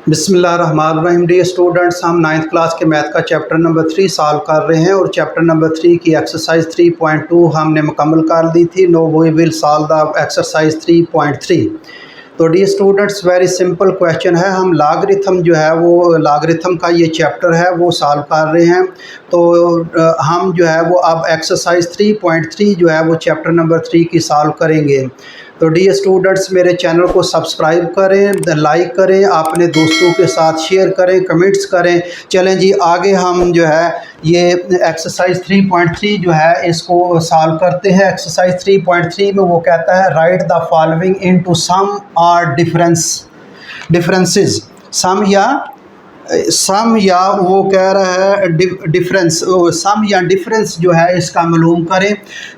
बिस्मिल्लाहिर्रहमानिर्रहीम। Dear students, हम 9th class के मैथ का चैप्टर नंबर 3 सॉल्व कर रहे हैं और चैप्टर नंबर 3 की एक्सरसाइज 3.2 हमने मुकम्मल कर दी थी। Now we will solve the exercise 3.3। तो dear students, very simple question है। हम लॉगरिथम जो है वो लॉगरिथम का ये चैप्टर है वो सॉल्व कर रहे हैं। तो हम जो है वो अब एक्सरसाइज 3.3 जो है वो चैप्टर नंबर 3 की सॉल्व करेंगे। तो डियर स्टूडेंट्स, मेरे चैनल को सब्सक्राइब करें, लाइक करें, अपने दोस्तों के साथ शेयर करें, कमेंट्स करें। चलें जी, आगे हम जो है ये एक्सरसाइज 3.3 जो है इसको सॉल्व करते हैं। एक्सरसाइज 3.3 में वो कहता है right the following into some और डिफरेंसेस। सम या वो कह रहा है डिफरेंस, सम या डिफरेंस जो है इसका मालूम करें।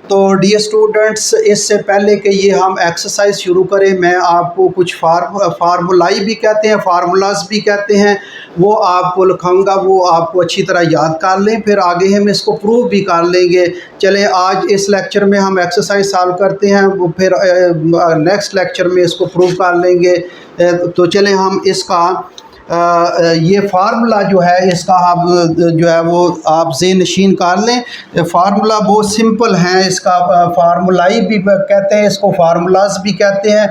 तो डियर स्टूडेंट्स, इससे पहले कि ये हम एक्सरसाइज शुरू करें, मैं आपको कुछ फार्मूलाई भी कहते हैं, फार्मूलाज भी कहते हैं, वो आपको लिखाऊंगा, वो आपको अच्छी तरह याद कर लें, फिर आगे हम इसको प्रूव भी कर लेंगे। चलें, आज इस लेक्चर में हम एक्सरसाइज सॉल्व करते हैं, वो फिर नेक्स्ट लेक्चर में इसको प्रूव कर लेंगे। तो चलें हम इसका ये फार्मूला जो है इसका आप जो है वो आप ज़हन नशीन कर लें। फार्मूला बहुत सिंपल है, इसका फार्मूलाई भी कहते हैं, इसको फार्मूलाज भी कहते हैं।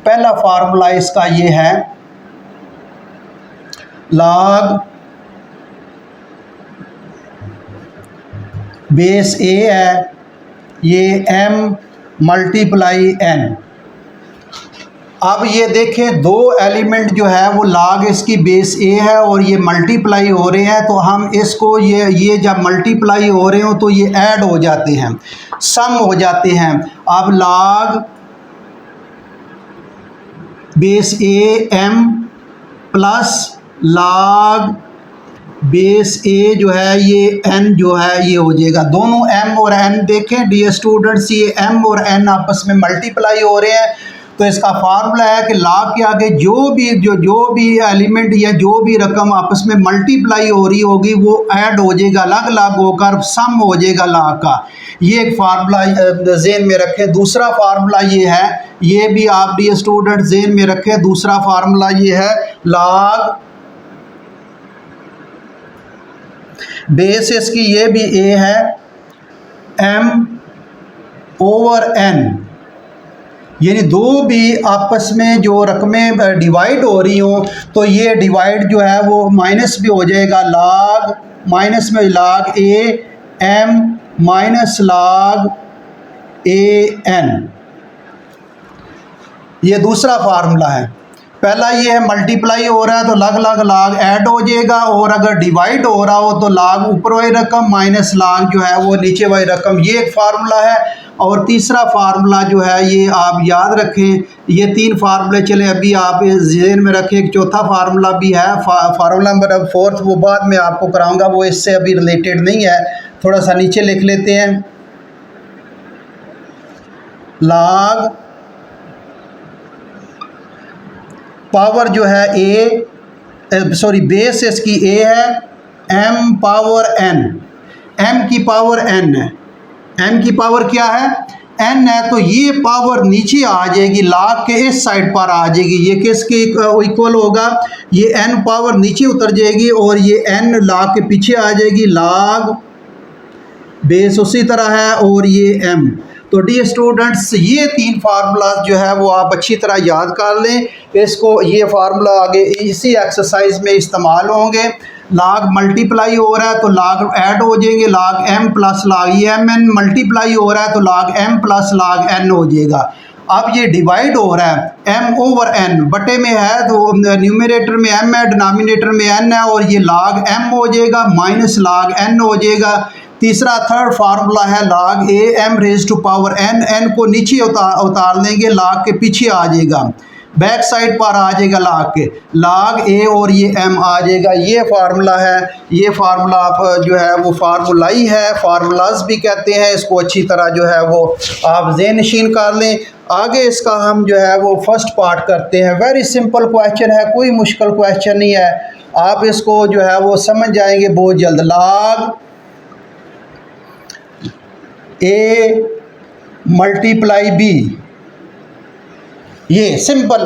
पहला फार्मूला इसका ये है, लॉग बेस ए है, ये m मल्टीप्लाई n। अब ये देखें, दो एलिमेंट जो है वो लॉग इसकी बेस ए है और ये मल्टीप्लाई हो रहे हैं, तो हम इसको ये जब मल्टीप्लाई हो रहे हो तो ये ऐड हो जाते हैं, सम हो जाते हैं। अब लॉग बेस ए m प्लस लॉग बेस ए जो है ये n जो है ये हो जाएगा। दोनों m और n देखें डियर स्टूडेंट्स, ये m और n आपस में मल्टीप्लाई हो रहे हैं, तो इसका फार्मूला है कि लॉग के आगे जो भी एलिमेंट या जो भी रकम आपस में मल्टीप्लाई हो रही होगी वो ऐड हो जाएगा, अलग अलग होकर सम हो जाएगा लॉग का। ये एक फार्मूला ज़हन में रखें। दूसरा फार्मूला ये है, ये भी आप डियर स्टूडेंट ज़हन में रखें। दूसरा फार्मूला ये है, लॉग बेस इसकी ये भी a है, m ओवर n, यानी दो भी आपस में जो रकमें डिवाइड हो रही हो तो ये डिवाइड जो है वो माइनस भी हो जाएगा, लॉग माइनस में log a m minus log a n। ये दूसरा फार्मूला है। पहला ये है मल्टीप्लाई हो रहा है तो अलग अलग लॉग ऐड हो जाएगा, और अगर डिवाइड हो रहा हो तो लॉग ऊपर वाली रकम माइनस लॉग जो है वो नीचे वाली रकम। ये एक फार्मूला है। और तीसरा फार्मूला जो है ये आप याद रखें, ये तीन फार्मूले चले अभी आप ज़हन में रखें। एक चौथा फार्मूला भी है, फार्मूला नंबर 4 वो बाद में आपको कराऊंगा, वो इससे अभी रिलेटेड नहीं है। थोड़ा सा नीचे लिख लेते हैं, लॉग पावर जो है बेस इसकी a है, m पावर n, m की पावर n है, m की पावर क्या है, n है, तो ये पावर नीचे आ जाएगी, लॉग के इस साइड पर आ जाएगी। ये किसके इक्वल होगा, ये n पावर नीचे उतर जाएगी और ये n लॉग के पीछे आ जाएगी, लॉग बेस उसी तरह है और ये m। तो डियर स्टूडेंट्स, ये तीन फार्मूलाज जो है वो आप अच्छी तरह याद कर लें। इसको ये फार्मूला आगे इसी एक्सरसाइज में इस्तेमाल होंगे। लॉग मल्टीप्लाई हो रहा है तो लॉग ऐड हो जाएंगे, लॉग m प्लस लॉग ये mn मल्टीप्लाई हो रहा है तो log m plus log n हो जाएगा। अब ये डिवाइड हो रहा है, m ओवर n बटे में है तो न्यूमरेटर में m है, डिनोमिनेटर में n है, और ये लॉग m हो जाएगा माइनस लॉग n हो जाएगा। तीसरा थर्ड फार्मूला है log a m raise to power n, n को नीचे उतार देंगे, लॉग के पीछे आ जाएगा, बैक साइड पर आ जाएगा लॉग के, लॉग a और ये m आ जाएगा। ये फार्मूला है। ये फार्मूला आप जो है वो फार्मूलाई है, फार्मूलाज भी कहते हैं इसको। अच्छी तरह जो है वो आप ज़हन नशीन कर लें। आगे इसका हम जो है वो फर्स्ट पार्ट करते हैं। वेरी सिंपल क्वेश्चन है, कोई मुश्किल क्वेश्चन नहीं है, आप इसको जो है वो समझ जाएंगे बहुत जल्द। लॉग a मल्टीप्लाई b, ये सिंपल।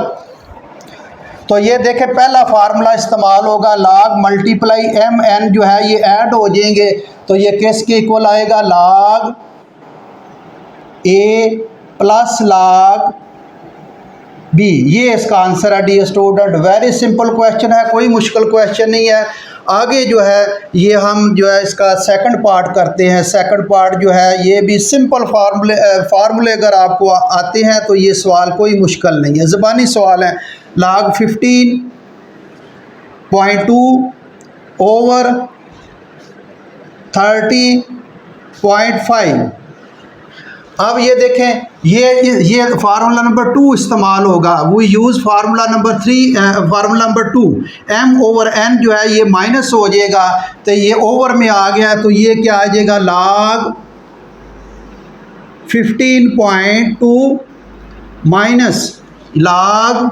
तो ये देखें पहला फार्मूला इस्तेमाल होगा, log मल्टीप्लाई एम एन जो है ये ऐड हो जाएंगे, तो ये किसके इक्वल आएगा, log A plus log B. ये इसका आंसर है dear student. Very simple question है, कोई मुश्किल क्वेश्चन नहीं है। आगे जो है ये हम जो है इसका सेकंड पार्ट करते हैं। सेकंड पार्ट जो है ये भी सिंपल फार्मूले अगर आपको आते हैं तो ये सवाल कोई मुश्किल नहीं है, ज़बानी सवाल है। log 15.2 over 30.5। अब ये देखें ये फार्मूला नंबर 2 इस्तेमाल होगा। वो use formula number 3 formula number 2 m over n जो है ये माइनस हो जाएगा, तो ये ओवर में आ गया, तो ये क्या आ जाएगा, log 15.2 माइनस log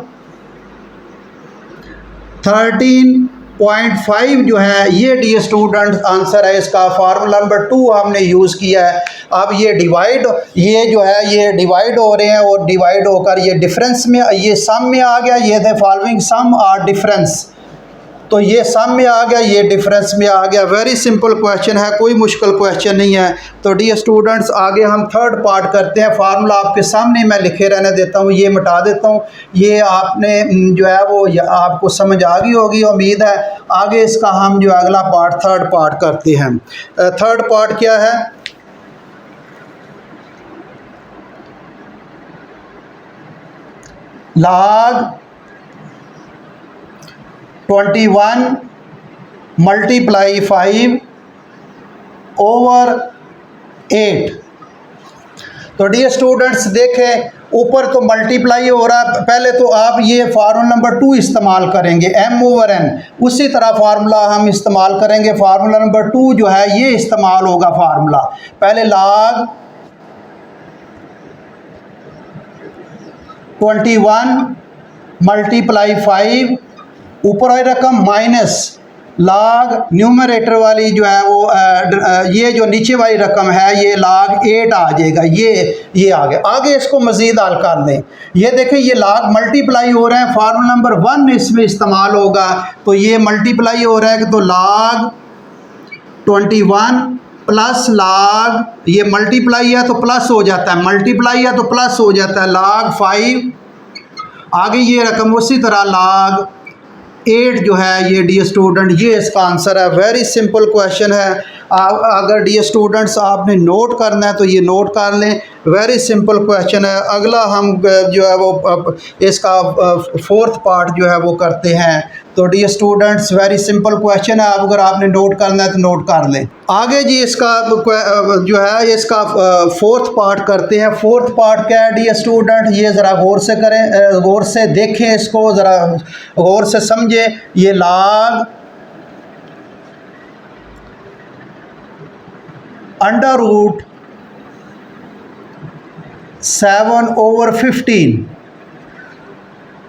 13.5 जो है ये डियर स्टूडेंट आंसर है इसका। फार्मूला नंबर 2 हमने यूज़ किया है। अब ये डिवाइड, ये जो है ये डिवाइड हो रहे हैं और डिवाइड होकर ये डिफरेंस में, ये सम में आ गया। ये द फॉलोइंग सम और डिफरेंस, तो ये सम में आ गया, ये डिफरेंस में आ गया। वेरी सिंपल क्वेश्चन है, कोई मुश्किल क्वेश्चन नहीं है। तो डियर स्टूडेंट्स आगे हम थर्ड पार्ट करते हैं। फार्मूला आपके सामने मैं लिखे रहने देता हूँ, ये मिटा देता हूँ। ये आपने जो है वो आपको समझ आ गई होगी उम्मीद है। आगे इसका हम जो अगला पार्ट थर्ड पार्ट करते हैं। थर्ड पार्ट क्या है, log 21 मल्टीप्लाई 5 ओवर 8। तो डियर स्टूडेंट्स देखें ऊपर तो मल्टीप्लाई हो रहा है, पहले तो आप ये फार्मूला नंबर 2 इस्तेमाल करेंगे m ओवर n, उसी तरह फार्मूला हम इस्तेमाल करेंगे। फार्मूला नंबर 2 जो है ये इस्तेमाल होगा फार्मूला। पहले log 21 मल्टीप्लाई 5 ऊपर वाली रकम माइनस log न्यूमरेटर वाली जो है वो ये जो नीचे वाली रकम है ये log 8 आ जाएगा। ये आगे इसको मज़ीद हल कर लें। ये देखें ये log मल्टीप्लाई हो रहे हैं, फार्मूला नंबर 1 इसमें इस्तेमाल होगा, तो ये मल्टीप्लाई हो रहा है तो log 21 प्लस log, ये मल्टीप्लाई है तो प्लस हो जाता है, मल्टीप्लाई है तो प्लस हो जाता है, log 5। आगे ये रकम उसी तरह log 8 जो है ये डियर स्टूडेंट ये इसका आंसर है। वेरी सिंपल क्वेश्चन है। अगर डियर स्टूडेंट्स आपने नोट करना है तो ये नोट कर लें, वेरी सिंपल क्वेश्चन है। अगला हम जो है वो इसका फोर्थ पार्ट जो है वो करते हैं। तो dear students very simple question है, अगर आपने नोट करना है तो नोट कर लें। आगे जी इसका जो है इसका फोर्थ पार्ट करते हैं। फोर्थ पार्ट क्या है डियर स्टूडेंट, ये ज़रा गौर से करें, गौर से देखें इसको, ज़रा गौर से समझें। ये log अंडर रूट 7 ओवर 15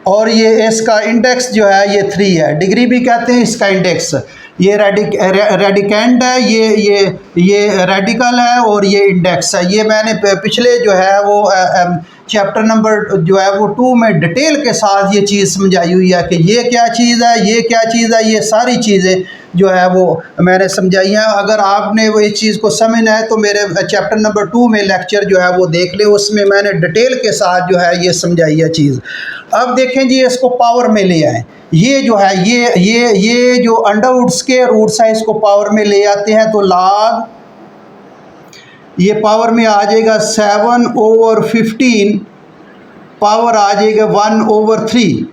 और ये इसका इंडेक्स जो है ये 3 है, डिग्री भी कहते हैं इसका इंडेक्स। ये रेडिकेंड है, ये रेडिकल है और ये इंडेक्स है। ये मैंने पिछले जो है वो चैप्टर नंबर जो है वो 2 में डिटेल के साथ ये चीज़ समझाई हुई है कि ये क्या चीज़ है, ये क्या चीज़ है, ये सारी चीज़ें जो है वो मैंने समझाई हैं। अगर आपने वो इस चीज़ को समझना है तो मेरे चैप्टर नंबर 2 में लेक्चर जो है वो देख ले, उसमें मैंने डिटेल के साथ जो है ये समझाई है चीज़। अब देखें जी इसको पावर में ले आएँ। ये जो है ये जो अंडर रूट स्क्वायर रूट्स है इसको पावर में ले आते हैं तो log ये पावर में आ जाएगा 7 ओवर 15 पावर आ जाएगा 1 ओवर 3।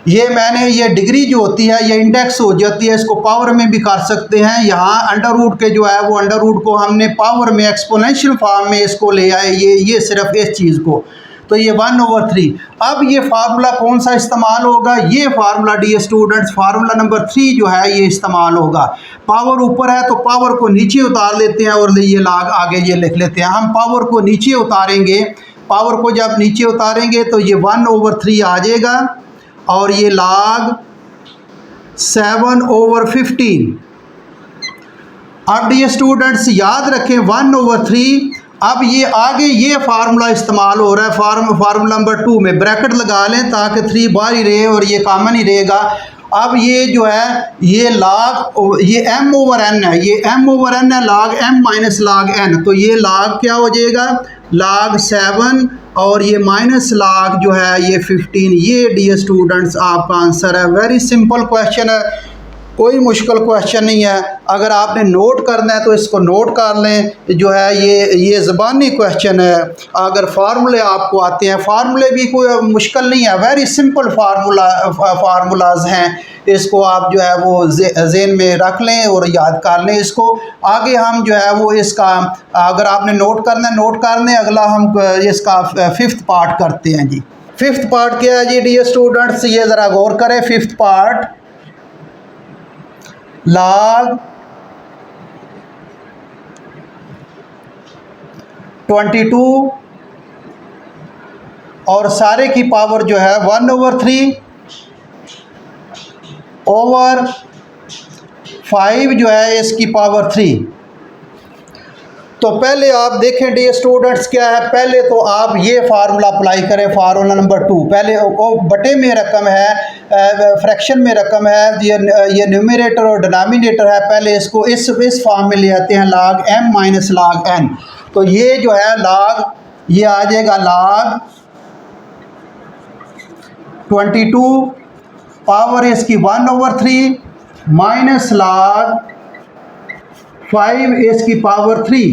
ये मैंने ये डिग्री जो होती है ये इंडेक्स हो जाती है, इसको पावर में भी कर सकते हैं। यहाँ अंडर रूट के जो है वो अंडर रूट को हमने पावर में एक्सपोनेंशियल फॉर्म में इसको ले आए, ये सिर्फ इस चीज़ को, तो ये 1 ओवर 3। अब ये फार्मूला कौन सा इस्तेमाल होगा, ये formula dear students formula number 3 जो है ये इस्तेमाल होगा। पावर ऊपर है तो पावर को नीचे उतार लेते हैं और ये log आगे ये लिख लेते हैं। हम पावर को नीचे उतारेंगे, पावर को जब नीचे उतारेंगे तो ये 1 ओवर 3 आ जाएगा और ये log 7 ओवर 15। अब डियर स्टूडेंट्स याद रखें 1 ओवर 3 अब ये आगे ये फार्मूला इस्तेमाल हो रहा है फार्मूला नंबर 2 में ब्रैकेट लगा लें ताकि 3 बाहर ही रहे और ये कॉमन ही रहेगा। अब ये जो है ये log ये m ओवर n है, ये m ओवर n है log m minus log n, तो ये log क्या हो जाएगा log 7 और ये माइनस log जो है ये 15। ये डियर स्टूडेंट्स आपका आंसर है। वेरी सिंपल क्वेश्चन है, कोई मुश्किल क्वेश्चन नहीं है। अगर आपने नोट करना है तो इसको नोट कर लें। जो है ये ज़बानी क्वेश्चन है। अगर फार्मूले आपको आते हैं, फार्मूले भी कोई मुश्किल नहीं है, वेरी सिंपल फार्मूलाज हैं। इसको आप जो है वो ज़हन में रख लें और याद कर लें इसको। आगे हम जो है वो इसका अगर आपने नोट करना है नोट कर लें। अगला हम इसका 5th पार्ट करते हैं जी। 5th पार्ट क्या है जी डियर स्टूडेंट्स, ये ज़रा गौर करें। 5th पार्ट log 22 और सारे की पावर जो है 1/3 ओवर 5 जो है इसकी पावर 3। तो पहले आप देखें डियर स्टूडेंट्स क्या है, पहले तो आप ये फार्मूला अप्लाई करें फार्मूला नंबर 2। पहले वो बटे में रकम है, फ्रैक्शन में रकम है, ये न्यूमरेटर और डिनोमिनेटर है। पहले इसको इस फॉर्म में ले आते हैं log m minus log n। तो ये जो है log ये आ जाएगा log 22 पावर इसकी 1/3 माइनस log 5 इसकी पावर 3।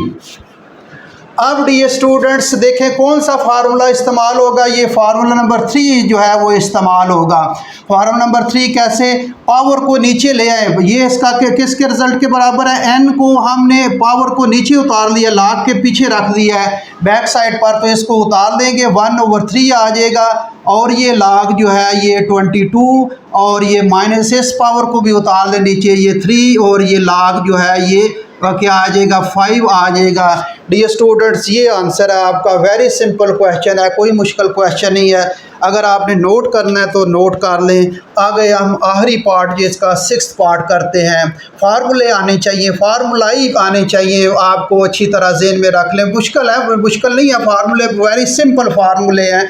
अब डियर स्टूडेंट्स देखें कौन सा फार्मूला इस्तेमाल होगा। ये फार्मूला नंबर 3 जो है वो इस्तेमाल होगा। फार्मूला नंबर 3 कैसे, पावर को नीचे ले आए। ये इसका किसके रिजल्ट के बराबर है, n को हमने पावर को नीचे उतार लिया, log के पीछे रख दिया है बैक साइड पर, तो इसको उतार देंगे 1/3 आ जाएगा। और ये log जो है ये 22 और ये माइनस इस पावर को भी उतार दें नीचे, ये 3 और ये log जो है ये क्या आ जाएगा 5 आ जाएगा। डियर स्टूडेंट्स ये आंसर है आपका। वेरी सिंपल क्वेश्चन है, कोई मुश्किल क्वेश्चन नहीं है। अगर आपने नोट करना है तो नोट कर लें। आगे हम आखिरी पार्ट जिसका 6th पार्ट करते हैं। फार्मूले आने चाहिए, फार्मूलाई आने चाहिए, आपको अच्छी तरह ज़हन में रख लें। मुश्किल है, मुश्किल नहीं है, फार्मूले वेरी सिंपल फार्मूले हैं।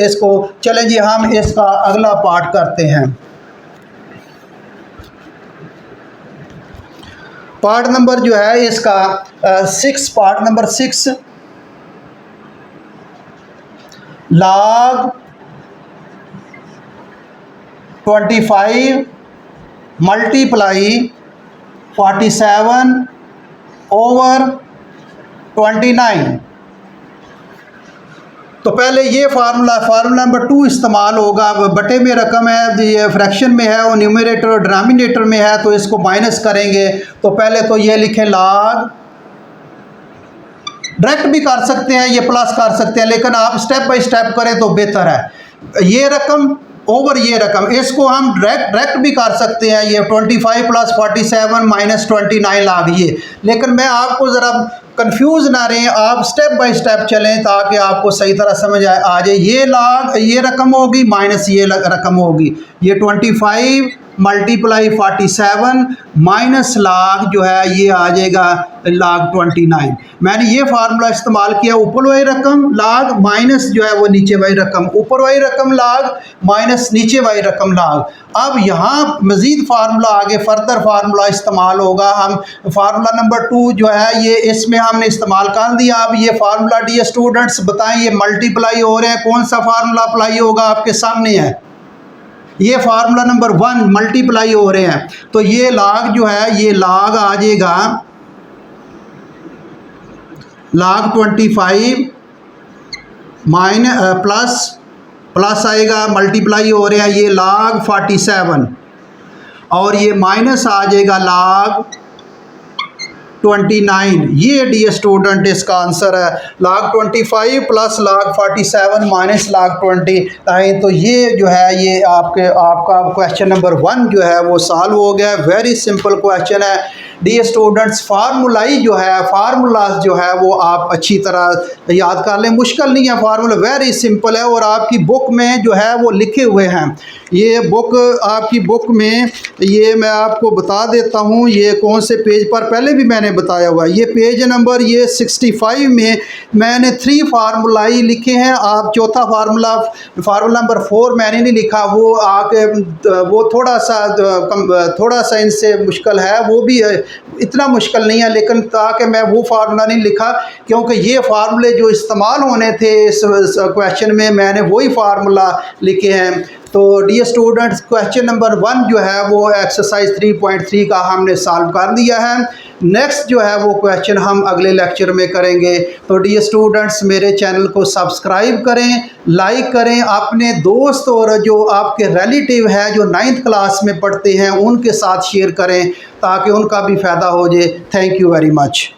इसको चलें जी हम इसका अगला पार्ट करते हैं। पार्ट नंबर जो है इसका 6 part number 6 log 25 multiply 47 over 29। तो पहले ये फार्मूला नंबर 2 इस्तेमाल होगा। बटे में रकम है, ये फ्रैक्शन में है और न्यूमरेटर और डिनोमिनेटर में है, तो इसको माइनस करेंगे। तो पहले तो ये लिखें log, डायरेक्ट भी कर सकते हैं, ये प्लस कर सकते हैं, लेकिन आप स्टेप बाय स्टेप करें तो बेहतर है। ये रकम ओवर ये रकम, इसको हम डायरेक्ट भी कर सकते हैं, ये 25 + 47 - 29 log ये। लेकिन मैं आपको ज़रा कंफ्यूज ना रहें, आप स्टेप बाय स्टेप चलें ताकि आपको सही तरह समझ आ जाए। ये log ये रकम होगी माइनस ये रकम होगी। ये 25 × 47 माइनस log जो है ये आ जाएगा log 29। मैंने ये फार्मूला इस्तेमाल किया, ऊपर वाली रकम log माइनस जो है वो नीचे वाली रकम, ऊपर वाली रकम log माइनस नीचे वाली रकम log। अब यहाँ मज़ीद फार्मूला आगे फर्दर फार्मूला इस्तेमाल होगा। हम फार्मूला नंबर 2 जो है ये इसमें हमने इस्तेमाल कर दिया। अब ये फार्मूला डियर स्टूडेंट्स बताएं ये मल्टीप्लाई हो रहे हैं, कौन सा फार्मूला अप्लाई होगा आपके सामने है। ये फार्मूला नंबर 1 मल्टीप्लाई हो रहे हैं, तो ये log जो है ये log आ जाएगा log 25 प्लस आएगा, मल्टीप्लाई हो रहे हैं ये log 47 और ये माइनस आ जाएगा log 29। ये डियर स्टूडेंट इसका आंसर है। log 25 + log 47 - log 29। तो ये जो है ये आपका क्वेश्चन नंबर 1 जो है वो सॉल्व हो गया। वेरी सिंपल क्वेश्चन है डियर स्टूडेंट्स। फार्मूलाई जो है फार्मूलाज जो है वो आप अच्छी तरह याद कर लें, मुश्किल नहीं है, फार्मूला वेरी सिंपल है और आपकी बुक में जो है वो लिखे हुए हैं। ये बुक आपकी बुक में ये मैं आपको बता देता हूँ ये कौन से पेज पर, पहले भी मैंने बताया हुआ है। ये पेज नंबर ये 65 में मैंने 3 फार्मूलाई लिखे हैं। आप चौथा फार्मूला नंबर 4 मैंने नहीं लिखा, वो आके वो थोड़ा सा इनसे मुश्किल है, वो भी इतना मुश्किल नहीं है, लेकिन ताकि मैं वो फार्मूला नहीं लिखा क्योंकि ये फार्मूले जो इस्तेमाल होने थे इस क्वेश्चन में मैंने वही फार्मूला लिखे हैं। तो डियर स्टूडेंट्स, क्वेश्चन नंबर 1 जो है वो एक्सरसाइज 3.3 का हमने सॉल्व कर दिया है। नेक्स्ट जो है वो क्वेश्चन हम अगले लेक्चर में करेंगे। तो डियर स्टूडेंट्स, मेरे चैनल को सब्सक्राइब करें, लाइक करें, अपने दोस्त और जो आपके रिलेटिव है जो 9th क्लास में पढ़ते हैं उनके साथ शेयर करें ताकि उनका भी फ़ायदा हो जाए। Thank you very much.